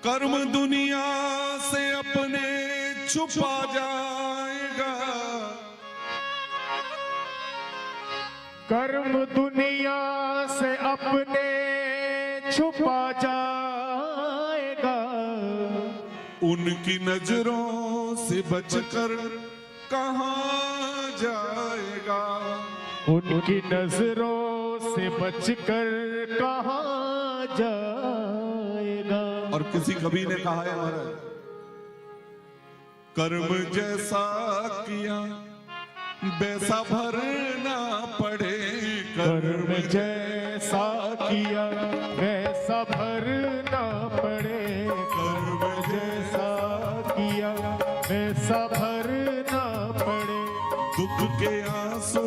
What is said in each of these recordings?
कर्म दुनिया से अपने छुपा जाएगा, कर्म दुनिया से अपने छुपा जाएगा। उनकी नजरों से बचकर कहाँ जाएगा, उनकी नजरों से बचकर कहाँ जाएगा। और किसी कवि ने कहा है महाराज, कर्म जैसा किया वैसा भरना पड़े, कर्म जैसा किया वैसा भरना पड़े, कर्म जैसा किया वैसा भरना पड़े। दुख के आंसू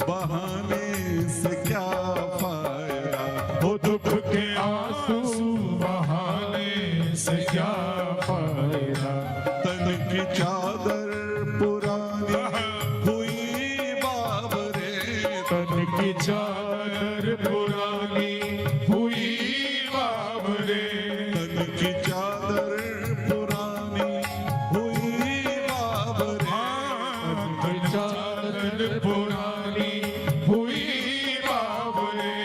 बहाने से क्या फायदा, वो दुख के आंसू बहाने से क्या फायदा। तन की चादर पुरानी हुई बाबरे, तन की चादर पुरानी हुई बाबरे, तन की चादर पुरानी हुई बाबरे, तन की चादर पुरानी हुई बाबरे।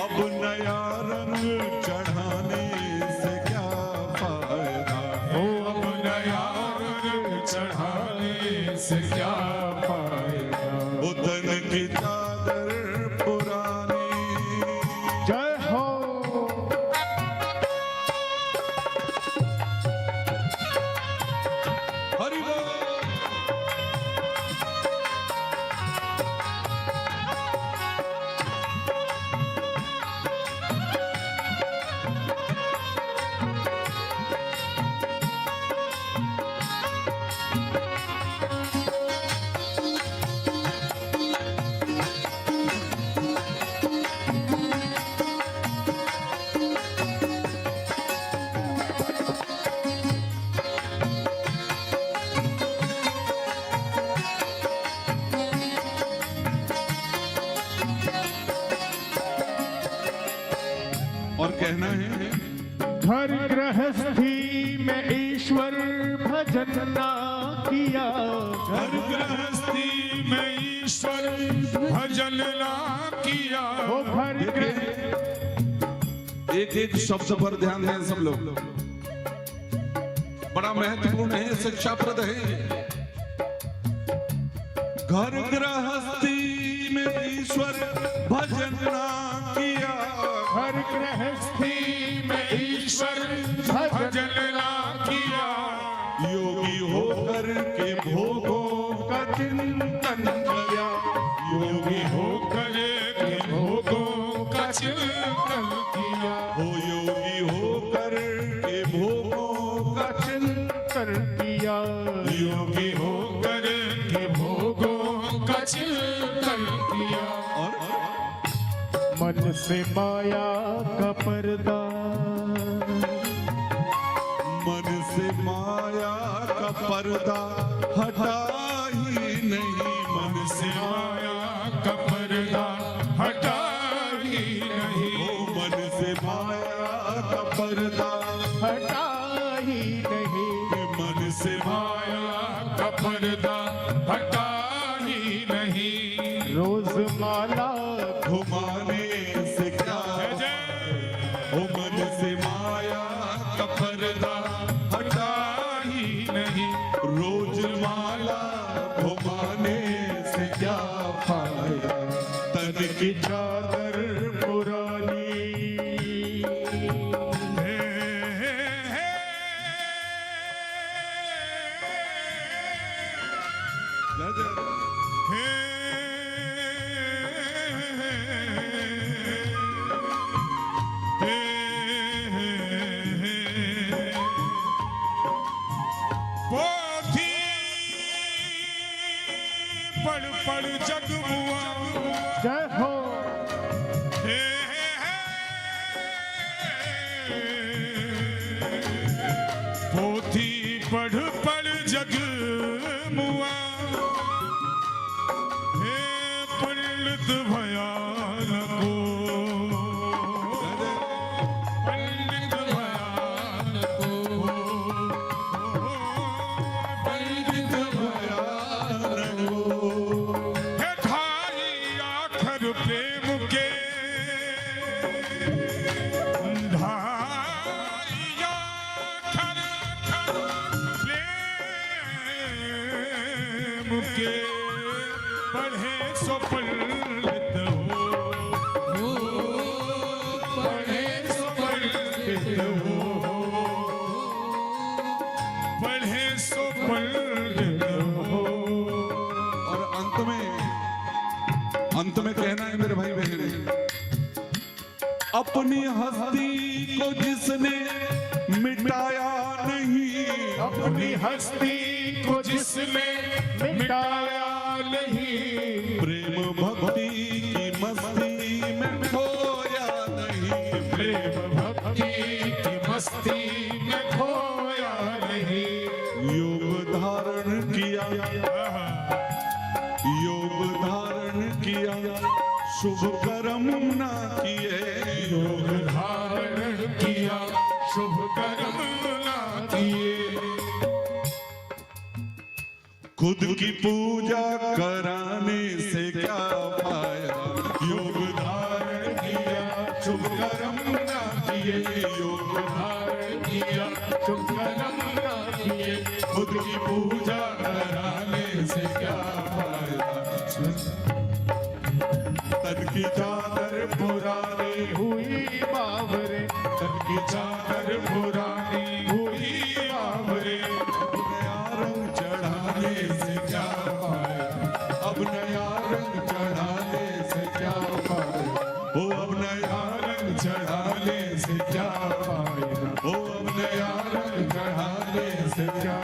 अब नया रंग चढ़ाने से क्या फायदा, ओ अब नया रंग चढ़ाने से क्या फायदा। वो तन की चादर पुरानी। जय हो। हरि बोल। और कहना है, घर गृहस्थी में ईश्वर भजन ना किया, घर गृहस्थी में ईश्वर भजन ना किया। वो घर एक एक शब्द पर ध्यान दें सब लोग, बड़ा महत्वपूर्ण है, शिक्षाप्रद है। घर गृहस्थी में ईश्वर भजन ना किया, घर गृहस्थी में ईश्वर भजन ना किया। योगी होकर के भोगों का चिंतन किया, योगी होकर के भोगों का चिंतन किया। हो योगी होकर के भोगों का चिंतन किया, योगी होकर के भोगों का चिंतन किया। और मन से माया का पर्दा, मन से माया का पर्दा हटा ही नहीं, मन से माया का पर्दा हटा ही नहीं। ओ मन से माया का पर्दा हटा ही नहीं। मन से माया का पर्दा हटा ही नहीं। रोज माला घुमाने से क्या, ओ मन से माया का पर्दा हटा ही नहीं, रोज माला घुमाने से क्या फायदा, तन की चादर पुरानी। हे, हे, हे। हे, हे, हे। पोथी पढ़ पढ़ जग मुआ। जय हो। हे, पोथी पढ़ पढ़ जग मुआ। हे पंडित भयान को, पंडित भयान को। के पढ़े सो पंडित हो, पढ़े सो पंडित हो, पढ़े सो पंडित हो। और अंत में कहना है मेरे भाई बहन, अपनी हस्ती को जिसने मिटाया नहीं, अपनी हस्ती को जिसने मिटाया नहीं, प्रेम भक्ति की मस्ती में खोया नहीं, प्रेम भक्ति की मस्ती में खोया नहीं। योग धारण किया, योग धारण किया, शुभ कर्म ना किए, योग धारण किया, शुभ कर्म ना किए। खुद की पूजा कराने से क्या पाया, योग धारण किया, शुभ कर्म ना किए, योग धारण किया, शुभ कर्म ना किए। खुद की पूजा कराने से क्या फायदा, तन की चादर पुरानी हुई बावरे, तन की चादर पुरानी हुई बावरे, अब नया रंग चढ़ाने से क्या फायदा, अब नया रंग चढ़ाने से क्या फायदा, ओ अब नया रंग चढ़ाने से क्या फायदा, ओ अब नया रंग चढ़ाने से क्या